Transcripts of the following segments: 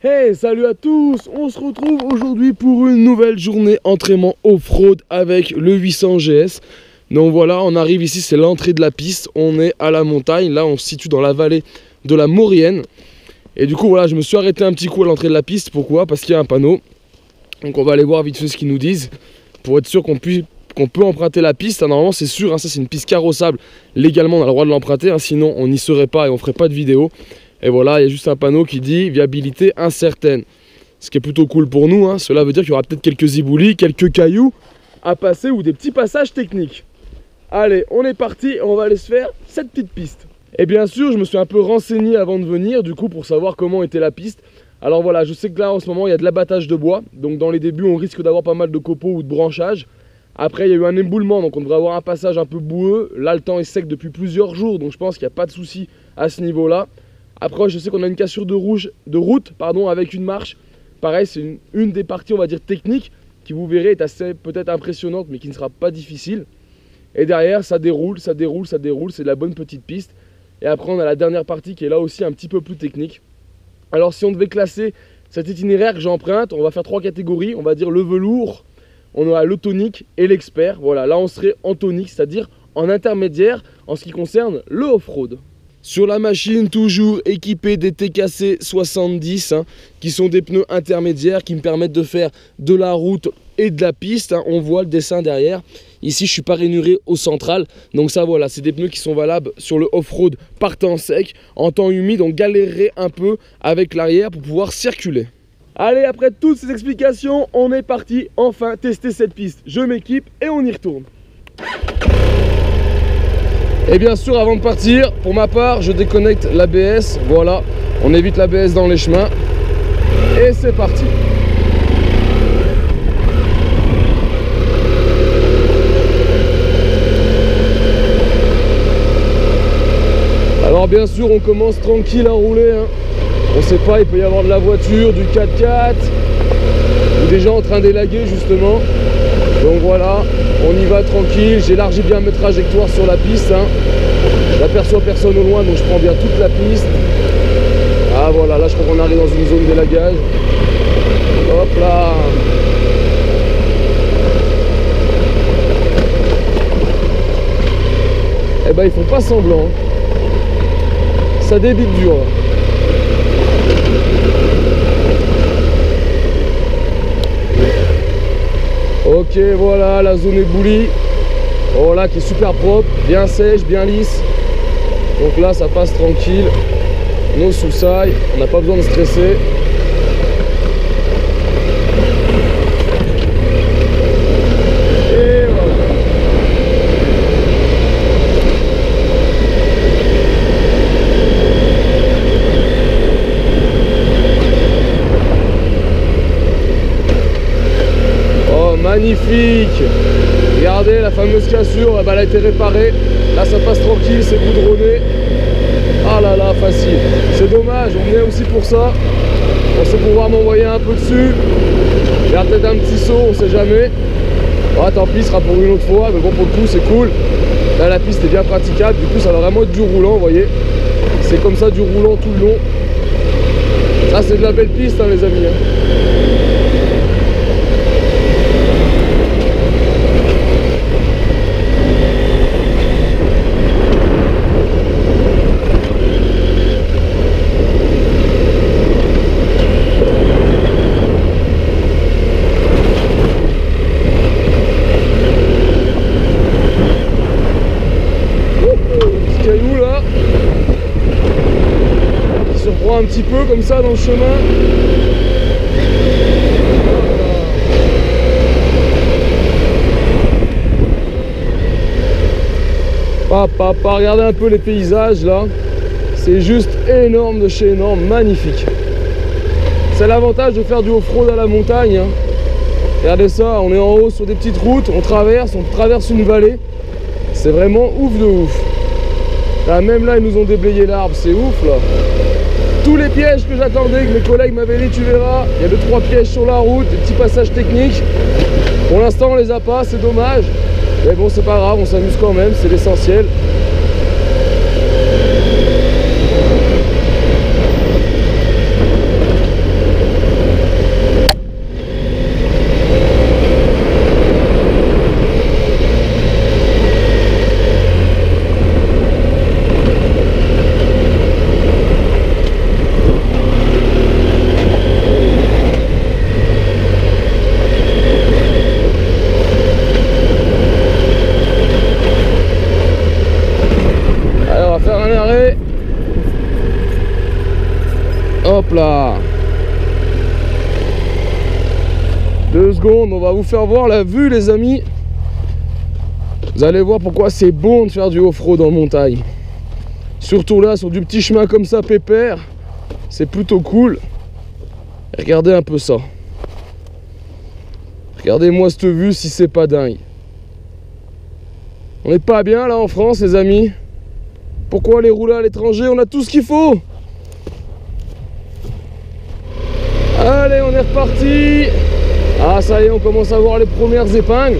Hey, salut à tous! On se retrouve aujourd'hui pour une nouvelle journée entraînement off-road avec le 800 GS. Donc voilà, on arrive ici, c'est l'entrée de la piste. On est à la montagne, là on se situe dans la vallée de la Maurienne. Et du coup voilà, je me suis arrêté un petit coup à l'entrée de la piste. Pourquoi? Parce qu'il y a un panneau. Donc on va aller voir vite fait ce qu'ils nous disent pour être sûr qu'on peut emprunter la piste. Normalement c'est sûr, hein, ça c'est une piste carrossable. Légalement on a le droit de l'emprunter, hein, sinon on n'y serait pas et on ferait pas de vidéo. Et voilà, il y a juste un panneau qui dit viabilité incertaine. Ce qui est plutôt cool pour nous, hein. Cela veut dire qu'il y aura peut-être quelques ziboulis, quelques cailloux à passer ou des petits passages techniques. Allez, on est parti et on va aller se faire cette petite piste. Et bien sûr, je me suis un peu renseigné avant de venir, du coup, pour savoir comment était la piste. Alors voilà, je sais que là, en ce moment, il y a de l'abattage de bois. Donc dans les débuts, on risque d'avoir pas mal de copeaux ou de branchages. Après, il y a eu un éboulement, donc on devrait avoir un passage un peu boueux. Là, le temps est sec depuis plusieurs jours, donc je pense qu'il n'y a pas de souci à ce niveau-là. Après, je sais qu'on a une cassure de route avec une marche. Pareil, c'est une des parties, on va dire, techniques qui, vous verrez, est assez peut-être impressionnante, mais qui ne sera pas difficile. Et derrière, ça déroule, ça déroule, ça déroule. C'est de la bonne petite piste. Et après, on a la dernière partie qui est là aussi un petit peu plus technique. Alors, si on devait classer cet itinéraire que j'emprunte, on va faire 3 catégories. On va dire le velours, on aura le tonique et l'expert. Voilà, là, on serait en tonique, c'est-à-dire en intermédiaire en ce qui concerne le off-road. Sur la machine, toujours équipée des TKC 70, hein, qui sont des pneus intermédiaires qui me permettent de faire de la route et de la piste. Hein. On voit le dessin derrière. Ici, je ne suis pas rainuré au central. Donc ça, voilà, c'est des pneus qui sont valables sur le off-road par temps sec. En temps humide, on galérerait un peu avec l'arrière pour pouvoir circuler. Allez, après toutes ces explications, on est parti enfin tester cette piste. Je m'équipe et on y retourne. Et bien sûr, avant de partir, pour ma part, je déconnecte l'ABS. Voilà, on évite l'ABS dans les chemins. Et c'est parti. Alors bien sûr, on commence tranquille à rouler. Hein. On sait pas, il peut y avoir de la voiture, du 4x4, ou des gens en train d'élaguer justement. Donc voilà, on y va tranquille, j'élargis bien mes trajectoires sur la piste. Hein. J'aperçois personne au loin, donc je prends bien toute la piste. Ah voilà, là je crois qu'on arrive dans une zone d'élagage. Hop là. Eh ben ils font pas semblant. Hein. Ça débite dur. Là. Ok, voilà, la zone éboulie. Voilà, qui est super propre, bien sèche, bien lisse. Donc là, ça passe tranquille. No soussailles, on n'a pas besoin de stresser. Et voilà. Magnifique! Regardez la fameuse cassure, elle a été réparée. Là ça passe tranquille, c'est goudronné. Ah là là, facile. C'est dommage, on venait aussi pour ça. On sait pouvoir m'envoyer un peu dessus. Faire peut-être un petit saut, on sait jamais. Ah, tant pis, ce sera pour une autre fois, mais bon, pour le coup c'est cool. Là la piste est bien praticable, du coup ça va vraiment être du roulant, vous voyez. C'est comme ça, du roulant tout le long. Ça c'est de la belle piste, hein, les amis. Hein. Un petit peu comme ça dans le chemin. Regardez un peu les paysages là. C'est juste énorme de chez énorme, magnifique. C'est l'avantage de faire du off-road à la montagne. Hein. Regardez ça, on est en haut sur des petites routes, on traverse une vallée. C'est vraiment ouf de ouf. Là, même là, ils nous ont déblayé l'arbre, c'est ouf là. Tous les pièges que j'attendais, que mes collègues m'avaient dit, tu verras, il y a 2-3 pièges sur la route, des petits passages techniques. Pour l'instant, on les a pas, c'est dommage. Mais bon, c'est pas grave, on s'amuse quand même, c'est l'essentiel. secondes, on va vous faire voir la vue les amis. Vous allez voir pourquoi c'est bon de faire du off-road en montagne. Surtout là, sur du petit chemin comme ça, pépère, c'est plutôt cool. Regardez un peu ça. Regardez-moi cette vue si c'est pas dingue. On n'est pas bien là en France les amis. Pourquoi aller rouler à l'étranger? On a tout ce qu'il faut. Allez, on est reparti. Ah ça y est, on commence à voir les premières épingles.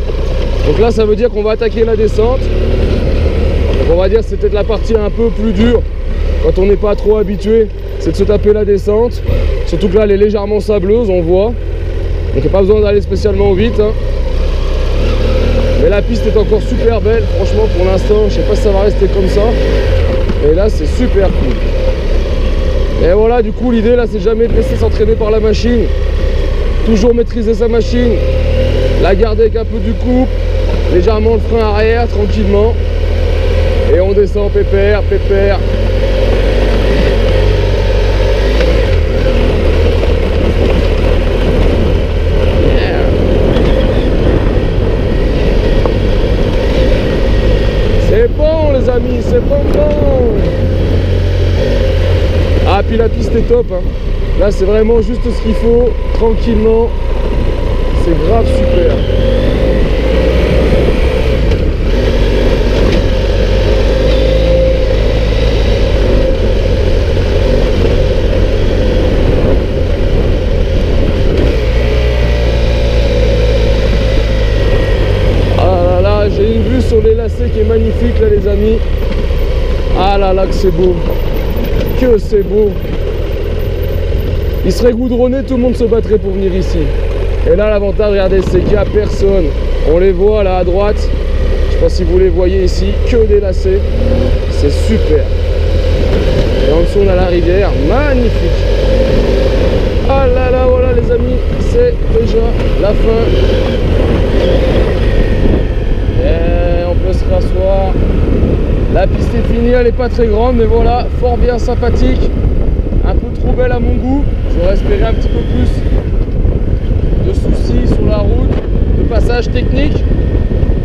Donc là ça veut dire qu'on va attaquer la descente. Donc on va dire que c'est peut-être la partie un peu plus dure quand on n'est pas trop habitué, c'est de se taper la descente. Surtout que là elle est légèrement sableuse, on voit. Donc il n'y a pas besoin d'aller spécialement vite hein. Mais la piste est encore super belle. Franchement pour l'instant je sais pas si ça va rester comme ça. Et là c'est super cool. Et voilà, du coup l'idée là c'est jamais de laisser s'entraîner par la machine. Toujours maîtriser sa machine, la garder avec un peu du couple, légèrement le frein arrière tranquillement. Et on descend pépère, pépère. C'est bon les amis, c'est bon. Ah puis la piste est top hein. Là c'est vraiment juste ce qu'il faut, tranquillement. C'est grave super. Ah là là, j'ai une vue sur les lacets qui est magnifique là les amis. Ah là là que c'est beau. Que c'est beau. Il serait goudronné, tout le monde se battrait pour venir ici. Et là l'avantage, regardez, c'est qu'il n'y a personne. On les voit là à droite. Je sais pas si vous les voyez ici, que des lacets. C'est super. Et en dessous on a la rivière, magnifique. Ah là là, voilà les amis, c'est déjà la fin. Et on peut se rasseoir. La piste est finie, elle n'est pas très grande, mais voilà, fort bien sympathique. Un peu trop belle à mon goût. J'aurais espéré un petit peu plus de soucis sur la route, de passage technique.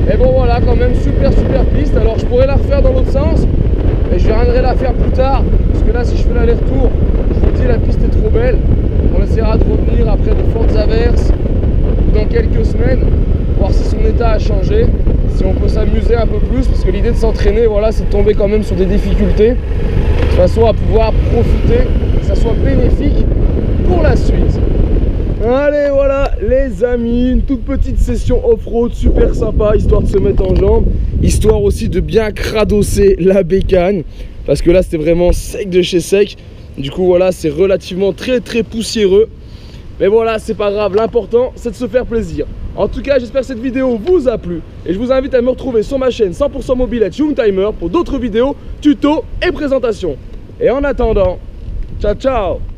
Mais bon voilà, quand même super piste. Alors je pourrais la refaire dans l'autre sens, mais je viendrai la faire plus tard. Parce que là si je fais l'aller-retour, je vous dis la piste est trop belle. On essaiera de revenir après de fortes averses dans quelques semaines, voir si son état a changé, si on peut s'amuser un peu plus, parce que l'idée de s'entraîner, voilà, c'est de tomber quand même sur des difficultés, de façon à pouvoir profiter, que ça soit bénéfique pour la suite. Allez voilà les amis, une toute petite session off-road super sympa, histoire de se mettre en jambes, histoire aussi de bien cradosser la bécane, parce que là c'était vraiment sec de chez sec. Du coup voilà, c'est relativement très poussiéreux. Mais voilà, c'est pas grave, l'important c'est de se faire plaisir. En tout cas, j'espère que cette vidéo vous a plu. Et je vous invite à me retrouver sur ma chaîne 100% Mobilette Youngtimer pour d'autres vidéos, tutos et présentations. Et en attendant, ciao ciao.